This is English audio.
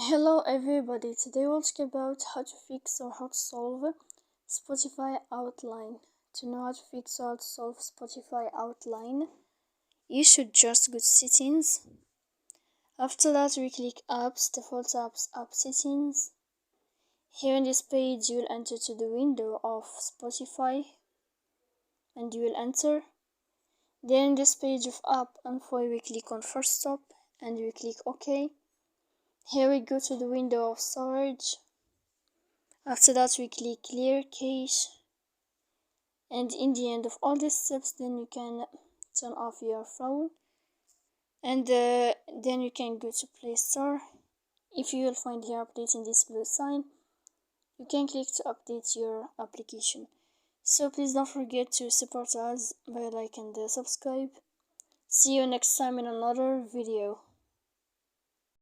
Hello everybody, today we'll talk about how to fix or how to solve Spotify outline. To know how to fix or how to solve Spotify outline, you should just go to settings. After that we click apps, default apps, app settings. Here in this page you will enter to the window of Spotify and you will enter. Then in this page of app info we click on first stop and we click OK. Here we go to the window of storage. After that we click clear cache, and in the end of all these steps then you can turn off your phone and then you can go to Play Store. If you will find here updating this blue sign, you can click to update your application. So please don't forget to support us by like and subscribe. See you next time in another video.